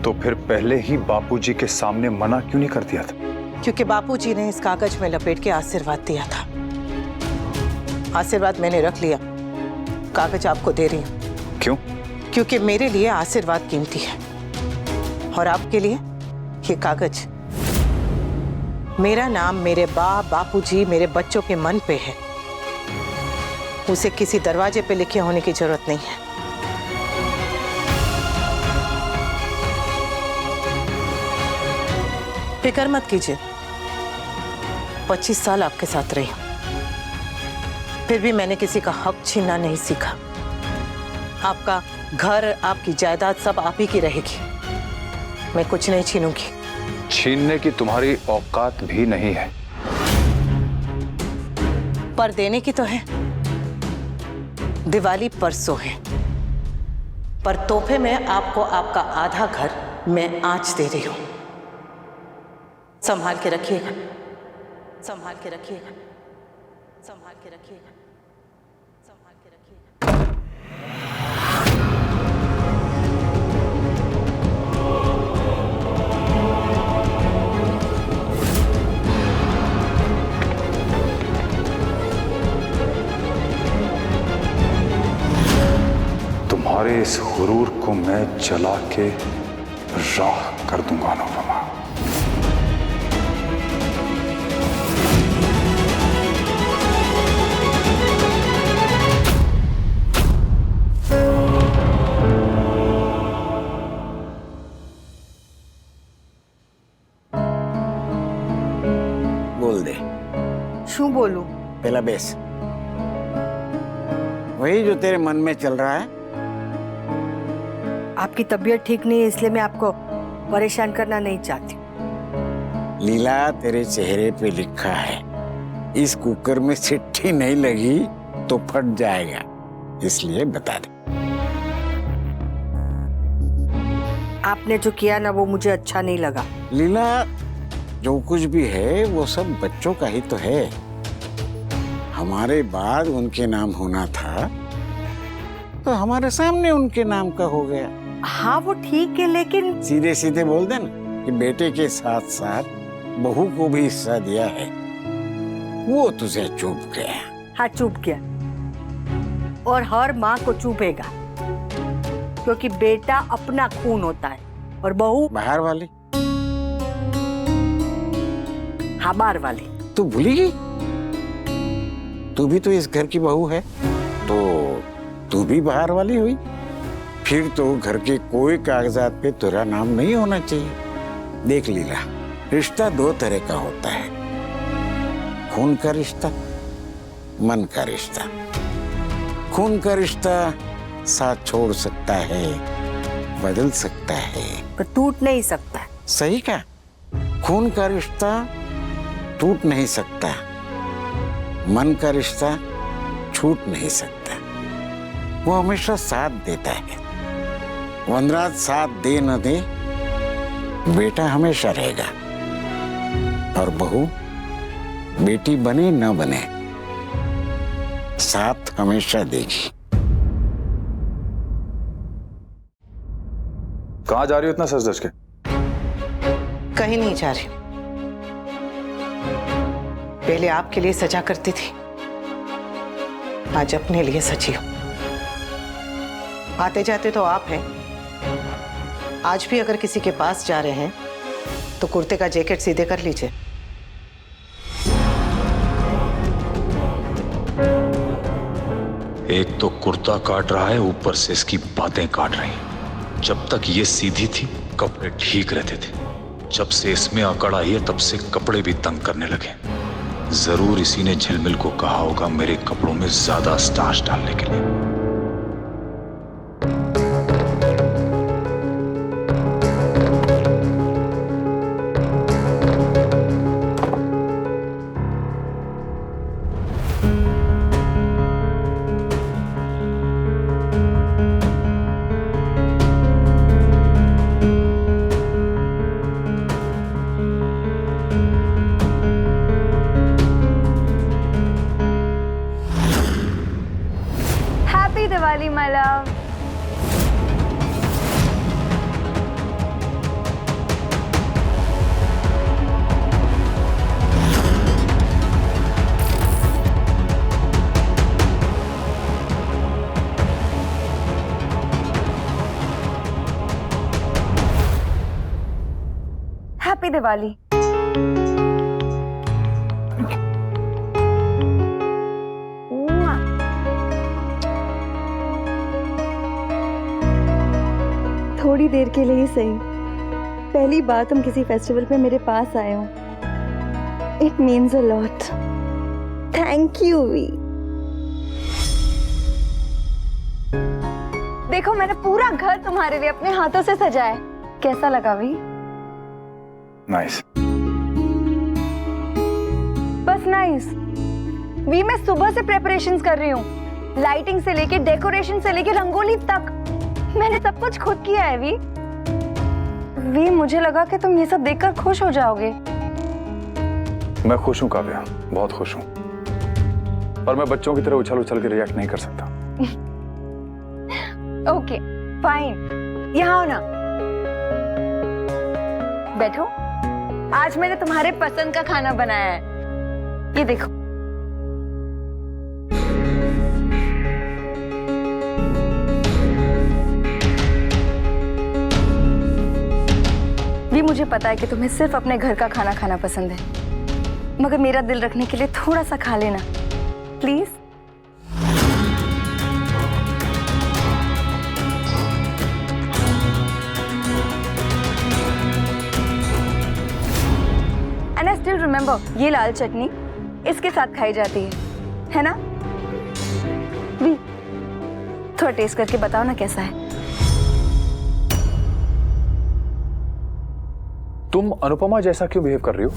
तो फिर पहले ही बापूजी के सामने मना क्यों नहीं कर दिया था? क्योंकि बापूजी ने इस कागज में लपेट के आशीर्वाद दिया था। आशीर्वाद मैंने रख लिया, कागज आपको दे रही हूँ। क्यों? क्योंकि मेरे लिए आशीर्वाद कीमती है और आपके लिए ये कागज। मेरा नाम मेरे बापूजी मेरे बच्चों के मन पे है, उसे किसी दरवाजे पे लिखे होने की जरूरत नहीं है। फिक्र मत कीजिए, 25 साल आपके साथ रही हूं, फिर भी मैंने किसी का हक छीनना नहीं सीखा। आपका घर, आपकी जायदाद सब आप ही की रहेगी, मैं कुछ नहीं छीनूंगी। छीनने की तुम्हारी औकात भी नहीं है। पर देने की तो है। दिवाली परसों है, पर तोहफे में आपको आपका आधा घर मैं आज दे रही हूं। संभाल के रखिएगा, संभाल के रखिएगा, संभाल के रखिएगा, संभाल के रखिएगा। तुम्हारे इस गुरूर को मैं जला के राख कर दूंगा अनुपमा। बोल दे। शू बोलूं? पहला बेस वही जो तेरे मन में चल रहा है। आपकी तबीयत ठीक नहीं है, इसलिए मैं आपको परेशान करना नहीं चाहती। लीला, तेरे चेहरे पे लिखा है इस कुकर में चिट्ठी नहीं लगी तो फट जाएगा, इसलिए बता दे। आपने जो किया ना वो मुझे अच्छा नहीं लगा। लीला, जो कुछ भी है वो सब बच्चों का ही तो है। हमारे बाद उनके नाम होना था तो हमारे सामने उनके नाम का हो गया। हाँ वो ठीक है, लेकिन सीधे सीधे बोल देना कि बेटे के साथ साथ बहू को भी हिस्सा दिया है, वो तुझे चुप गया। हाँ चुप गया, और हर माँ को चुपेगा, क्योंकि बेटा अपना खून होता है और बहू बाहर वाली। हाँ बाहर वाली। तू भूली गई? तू भी तो इस घर की बहू है, तो तू भी बाहर वाली हुई। फिर तो घर के कोई कागजात पे तेरा नाम नहीं होना चाहिए। देख लीला, रिश्ता दो तरह का होता है, खून का रिश्ता, मन का रिश्ता। खून का रिश्ता साथ छोड़ सकता है, बदल सकता है, पर टूट नहीं सकता। सही का। खून का रिश्ता टूट नहीं सकता, मन का रिश्ता छूट नहीं सकता। वो हमेशा साथ देता है। वनराज साथ दे न दे, बेटा हमेशा रहेगा, और बहू बेटी बने न बने साथ हमेशा देगी। कहाँ जा रही हो इतना सज धज के? कहीं नहीं जा रही, पहले आपके लिए सजा करती थी, आज अपने लिए सजी हूं। आते जाते तो आप हैं, आज भी अगर किसी के पास जा रहे हैं तो कुर्ते का जैकेट सीधे कर लीजिए। एक तो कुर्ता काट रहा है, ऊपर से इसकी बातें काट रही हैं। जब तक ये सीधी थी कपड़े ठीक रहते थे, जब से इसमें अकड़ आई है तब से कपड़े भी तंग करने लगे। जरूर इसी ने झिलमिल को कहा होगा मेरे कपड़ों में ज्यादा स्टार्च डालने के लिए। हैप्पी दिवाली। थोड़ी देर के लिए ही सही, पहली बार तुम किसी फेस्टिवल पे मेरे पास आए हो। It means a lot. Thank you वी। देखो मैंने पूरा घर तुम्हारे लिए अपने हाथों से सजाया है, कैसा लगा वी? नाइस। बस नाइस। वी मैं सुबह से प्रेपरेशंस कर रही हूँ, लाइटिंग से लेके डेकोरेशन से लेके रंगोली तक मैंने सब कुछ खुद किया है वी मुझे लगा कि तुम ये सब देखकर खुश हो जाओगे। मैं खुश हूं काव्या, बहुत खुश हूं, पर मैं बच्चों की तरह उछल उछल के रिएक्ट नहीं कर सकता। ओके फाइन, यहाँ आओ ना, बैठो। आज मैंने तुम्हारे पसंद का खाना बनाया है, ये देखो। भी मुझे पता है कि तुम्हें सिर्फ अपने घर का खाना खाना पसंद है, मगर मेरा दिल रखने के लिए थोड़ा सा खा लेना please. And I still remember, ये लाल चटनी इसके साथ खाई जाती है ना? भी थोड़ा टेस्ट करके बताओ ना कैसा है। तुम अनुपमा जैसा क्यों बिहेव कर रही हो?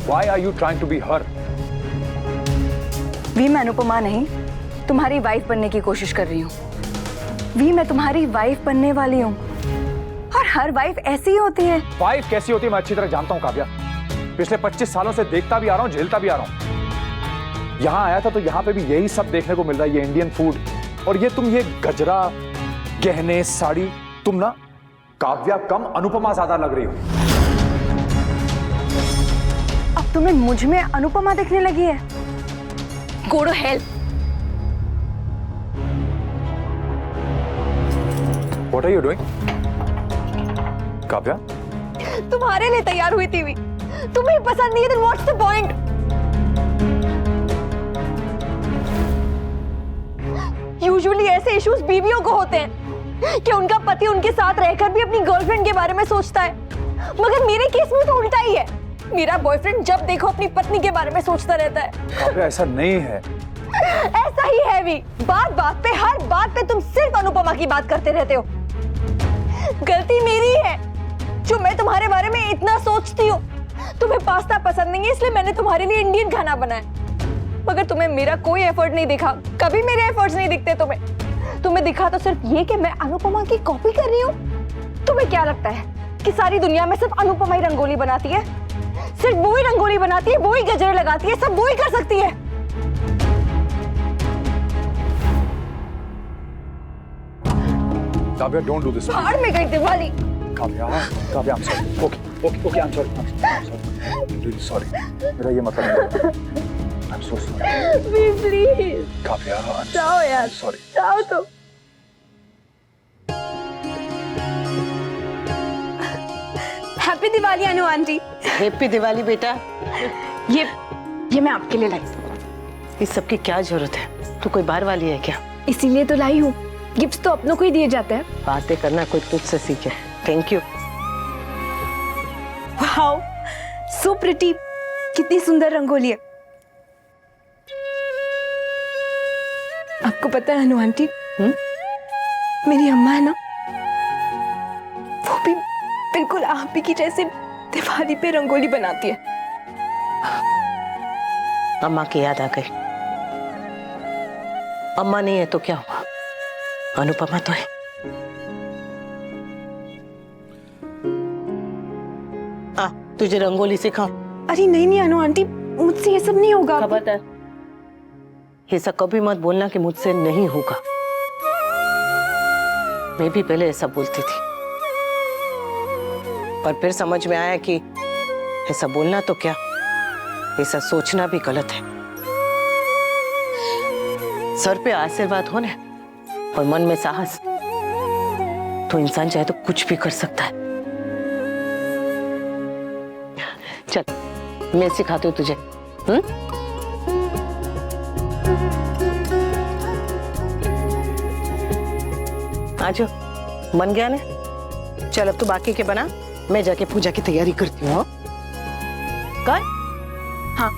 Why are you trying to be her? वी मैं अनुपमा नहीं, तुम्हारी वाइफ बनने की कोशिश कर रही हूँ। वी मैं तुम्हारी वाइफ बनने वाली हूँ, और हर वाइफ ऐसी ही होती है। वाइफ कैसी होती है मैं अच्छी तरह जानता हूँ काव्या, पिछले 25 सालों से देखता भी आ रहा हूँ, झेलता भी आ रहा हूँ। यहाँ आया था तो यहाँ पे भी यही सब देखने को मिल रहा है, ये इंडियन फूड, और ये गजरा, गहने, साड़ी। तुम ना काव्या कम अनुपमा ज्यादा लग रही हो। अब तुम्हें मुझ में अनुपमा दिखने लगी है? Go to hell. What are you doing? Kavya? तुम्हारे लिए तैयार हुई थी भी, तुम्हें पसंद नहीं है, then what's the point? Usually ऐसे इश्यूज बीवियों को होते हैं कि उनका पति उनके साथ रहकर भी अपनी गर्लफ्रेंड के बारे में सोचता है, मगर मेरे केस में तो उल्टा ही है। मेरा बॉयफ्रेंड जब देखो अपनी पत्नी के बारे में सोचता रहता है। काव्या ऐसा नहीं है। ऐसा ही है भी, बात बात पे, हर बात पे तुम सिर्फ अनुपमा की बात करते रहते हो। गलती मेरी है जो मैं तुम्हारे बारे में इतना सोचती हूँ। तुम्हें पास्ता पसंद नहीं है इसलिए मैंने तुम्हारे लिए इंडियन खाना बनाया, मगर तुम्हें मेरा कोई एफर्ट नहीं दिखा। कभी मेरे एफर्ट्स नहीं दिखते तुम्हें दिखा तो सिर्फ ये कि मैं अनुपमा की कॉपी कर रही हूँ। तुम्हें क्या लगता है कि सारी दुनिया में सिर्फ अनुपमा ही रंगोली बनाती है? सिर्फ वो ही रंगोली बनाती है, वो ही गजरे लगाती है, सब वो ही कर सकती है। Kavya don't do this. बाहर में गई Diwali. Kavya, Kavya, I'm sorry. Okay, I'm sorry. I'm really sorry. मेरा ये मतलब नहीं। I'm so sorry. Please Kavya, जाओ यार, sorry. जाओ तो। हैप्पी दिवाली अनु आंटी। हैप्पी दिवाली बेटा। ये मैं आपके लिए लाई। इस सब की क्या जरूरत है? तू कोई बाहर वाली है क्या? इसीलिए तो लाई हूँ, गिफ्ट्स तो अपनों को ही दिए जाते हैं। बातें करना कोई तुझसे सीखे। Thank you. Wow, so pretty, कितनी सुंदर रंगोली है। आपको पता है अनु आंटी, मेरी अम्मा है ना, वो भी बिल्कुल आप ही की जैसे दिवाली पे रंगोली बनाती है। अम्मा की याद आ गई। अम्मा नहीं है तो क्या हुआ, अनुपमा तो है। आ, तुझे रंगोली सिखाऊं? अरे नहीं अनु आंटी, मुझसे ये सब नहीं होगा। खबरदार, ऐसा कभी मत बोलना कि मुझसे नहीं होगा। मैं भी पहले ऐसा बोलती थी, पर फिर समझ में आया कि ऐसा बोलना तो क्या, ऐसा सोचना भी गलत है। सर पे आशीर्वाद हो ना और मन में साहस, तो इंसान चाहे तो कुछ भी कर सकता है। चल मैं सिखाती हूँ तुझे। आजो बन गया ना, चल अब तू बाकी के बना, मैं जाके पूजा की तैयारी करती हूँ। कर। हाँ।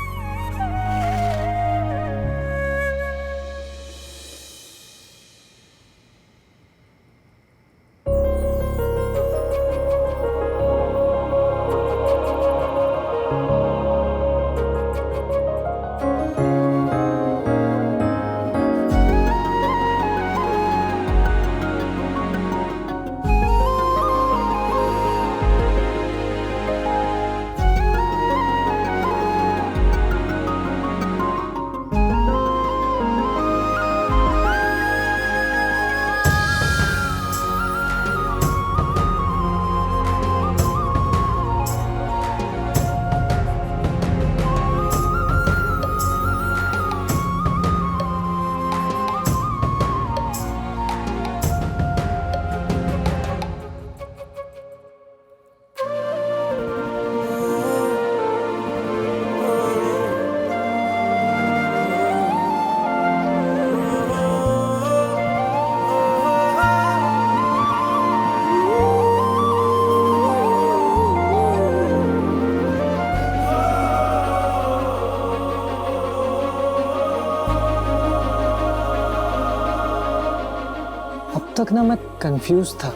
तक ना मैं कंफ्यूज था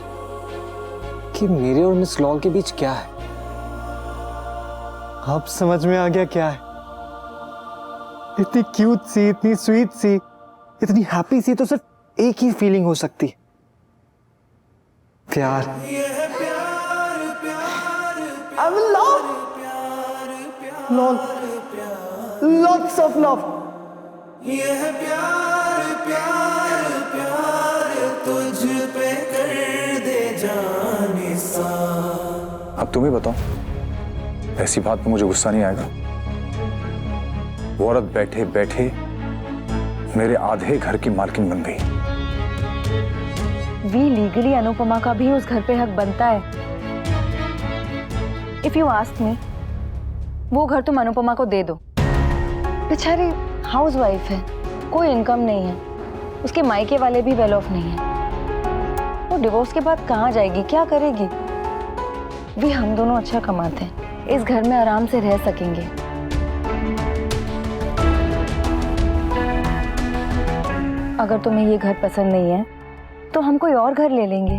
कि मेरे और मिस लॉल के बीच क्या है। अब समझ में आ गया क्या है। इतनी क्यूट सी, इतनी स्वीट सी, इतनी हैप्पी सी तो सिर्फ एक ही फीलिंग हो सकती, प्यार। I will love, lol, lots of love. ये है प्यार प्यार प्यार तुझ पे कर दे जाने सा। अब तुम ही बताओ, ऐसी बात पे मुझे गुस्सा नहीं आएगा? वो औरत बैठे बैठे मेरे आधे घर की मालकिन बन गई। वी लीगली अनुपमा का भी उस घर पे हक बनता है। इफ यू आस्क मी, वो घर तुम अनुपमा को दे दो। बेचारी हाउसवाइफ है, कोई इनकम नहीं है, उसके मायके वाले भी वेल ऑफ नहीं है। वो डिवोर्स के बाद कहाँ जाएगी, क्या करेगी? भी हम दोनों अच्छा कमाते हैं, इस घर में आराम से रह सकेंगे। अगर तुम्हें ये घर पसंद नहीं है तो हम कोई और घर ले लेंगे।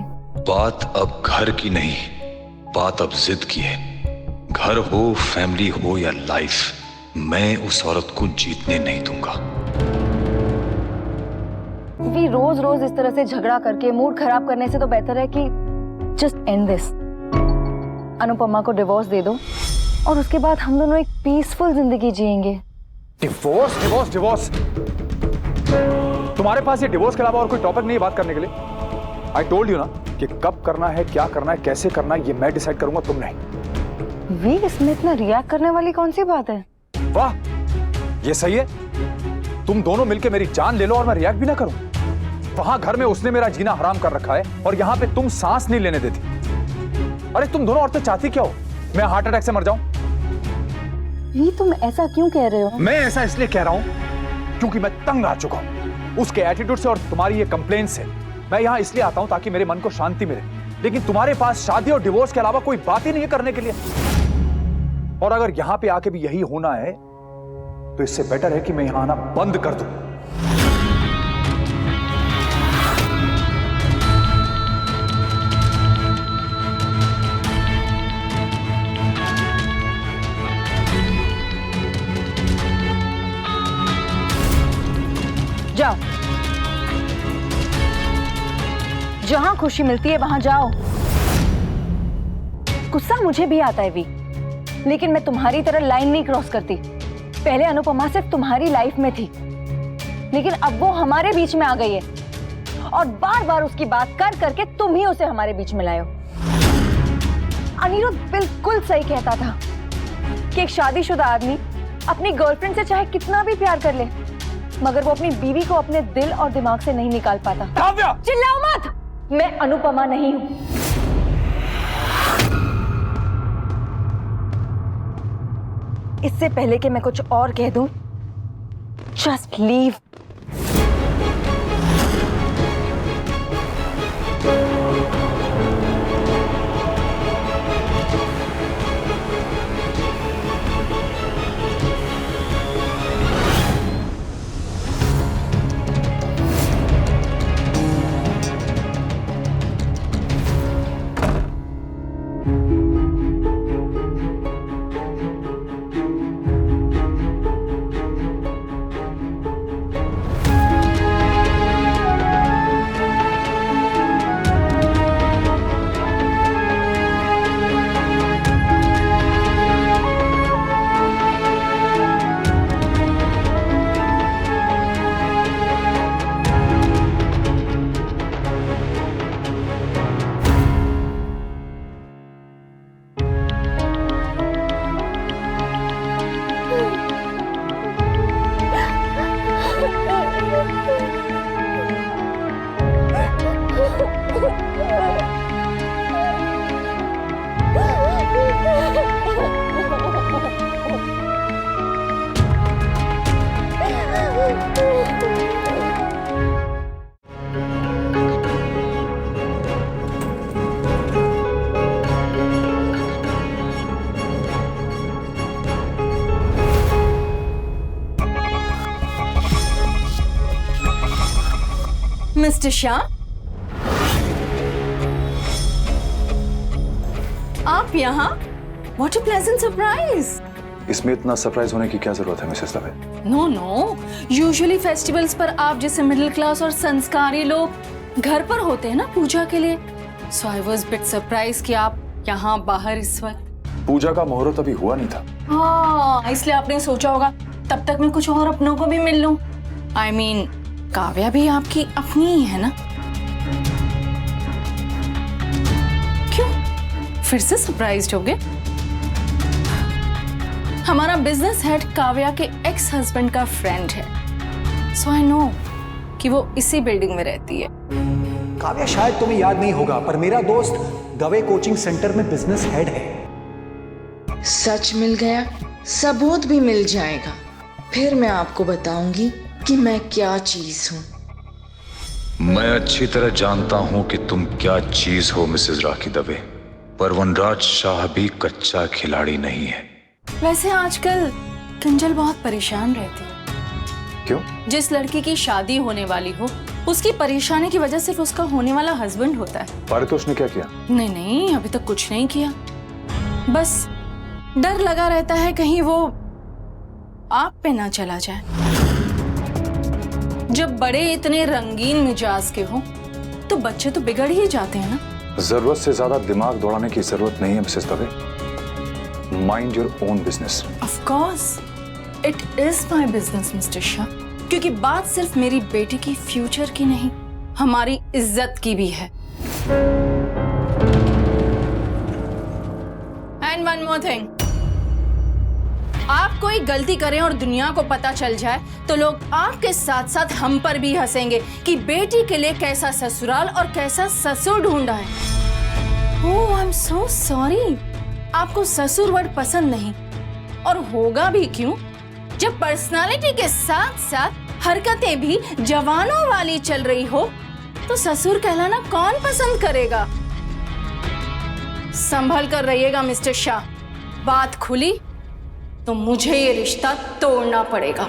बात अब घर की नहीं, बात अब जिद की है। घर हो, फैमिली हो या लाइफ, मैं उस औरत को जीतने नहीं दूंगा। वी रोज रोज इस तरह से झगड़ा करके मूड खराब करने से तो बेहतर है कि जस्ट एंड दिस। अनुपमा को डिवोर्स दे दो और उसके बाद हम दोनों एक पीसफुल जिंदगी जिएंगे। Divorce divorce divorce? तुम्हारे पास ये डिवोर्स के अलावा और कोई टॉपिक नहीं है बात करने के लिए? आई टोल्ड यू ना कि कब करना है, क्या करना है, कैसे करना है, ये मैं डिसाइड करूंगा, तुम नहीं। वी, इसमें इतना रिएक्ट करने वाली कौन सी बात है? वाह, ये सही है। तुम दोनों मिलके मेरी जान ले लो और मैं रिएक्ट भी ना करूं। वहां घर में उसने मेरा जीना हराम कर रखा है और यहाँ पे तुम सांस नहीं लेने देती। अरे तुम दोनों औरतें चाहती क्या हो? मैं हार्ट अटैक से मर जाऊं? वी, तुम ऐसा क्यों कह रहे हो? मैं ऐसा इसलिए कह रहा हूं क्योंकि मैं तंग आ चुका हूं उसके एटीट्यूड से और तुम्हारी ये कंप्लेंट से। मैं यहाँ इसलिए आता हूं ताकि मेरे मन को शांति मिले, लेकिन तुम्हारे पास शादी और डिवोर्स के अलावा कोई बात ही नहीं है करने के लिए। और अगर यहां पे आके भी यही होना है तो इससे बेटर है कि मैं यहां आना बंद कर दूं। जाओ, जहां खुशी मिलती है वहां जाओ। गुस्सा मुझे भी आता है वी, लेकिन मैं तुम्हारी तरह लाइन नहीं क्रॉस करती। पहले अनुपमा सिर्फ तुम्हारी लाइफ में थी, लेकिन अब वो हमारे बीच में आ गई है और बार बार उसकी बात कर करके तुम ही उसे हमारे बीच में लाए हो। अनिरुद्ध बिल्कुल सही कहता था कि एक शादीशुदा आदमी अपनी गर्लफ्रेंड से चाहे कितना भी प्यार कर ले, मगर वो अपनी बीवी को अपने दिल और दिमाग से नहीं निकाल पाता। चिल्लाओ मत, मैं अनुपमा नहीं हूं। इससे पहले कि मैं कुछ और कह दूं, जस्ट लीव। मिस्टर शाह, आप यहाँ? What a pleasant surprise! इसमें इतना सरप्राइज होने की क्या जरूरत है Mrs Dave? No no, usually festivals पर आप जैसे मिडिल क्लास और संस्कारी लोग घर पर होते हैं ना पूजा के लिए। सो आई वॉज बिट सरप्राइज कि आप यहाँ बाहर इस वक्त। पूजा का मुहूर्त अभी हुआ नहीं था। हाँ, इसलिए आपने सोचा होगा तब तक मैं कुछ और अपनों को भी मिल लूं। I mean, काव्या भी आपकी अपनी ही है ना? क्यों फिर से सरप्राइज्ड हो गए? हमारा बिजनेस हेड काव्या के एक्स हस्बैंड का फ्रेंड है, सो आई नो कि वो इसी बिल्डिंग में रहती है। काव्या, शायद तुम्हें याद नहीं होगा पर मेरा दोस्त दवे कोचिंग सेंटर में बिजनेस हेड है। सच मिल गया, सबूत भी मिल जाएगा, फिर मैं आपको बताऊंगी कि मैं क्या चीज हूं। मैं अच्छी तरह जानता हूं कि तुम क्या चीज हो मिसेस राखी दवे, पर वनराज शाह भी कच्चा खिलाड़ी नहीं है। वैसे आजकल कंजल बहुत परेशान रहती है। क्यों? जिस लड़की की शादी होने वाली हो उसकी परेशानी की वजह सिर्फ उसका होने वाला हस्बैंड होता है। पर तो उसने क्या किया? नहीं, अभी तक कुछ नहीं किया, बस डर लगा रहता है कहीं वो आप पे ना चला जाए। जब बड़े इतने रंगीन मिजाज के हो तो बच्चे तो बिगड़ ही जाते हैं ना। जरूरत से ज्यादा दिमाग दौड़ाने की जरूरत नहीं है Mrs Dave. Mind your own business. Of course it is my business mister Shah, क्योंकि बात सिर्फ मेरी बेटी की फ्यूचर की नहीं, हमारी इज्जत की भी है। एंड वन मोर थिंग, आप कोई गलती करें और दुनिया को पता चल जाए तो लोग आपके साथ साथ हम पर भी हंसेंगे कि बेटी के लिए कैसा ससुराल और कैसा ससुर ढूंढा है। ओह आई एम सो सॉरी, आपको ससुर वर्ड पसंद नहीं, और होगा भी क्यों जब पर्सनालिटी के साथ साथ हरकतें भी जवानों वाली चल रही हो तो ससुर कहलाना कौन पसंद करेगा। संभल कर रहिएगा मिस्टर शाह, बात खुली तो मुझे ये रिश्ता तोड़ना पड़ेगा।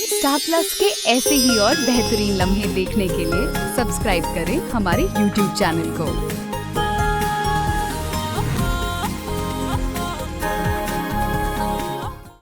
स्टार प्लस के ऐसे ही और बेहतरीन लम्हे देखने के लिए सब्सक्राइब करें हमारे YouTube चैनल को।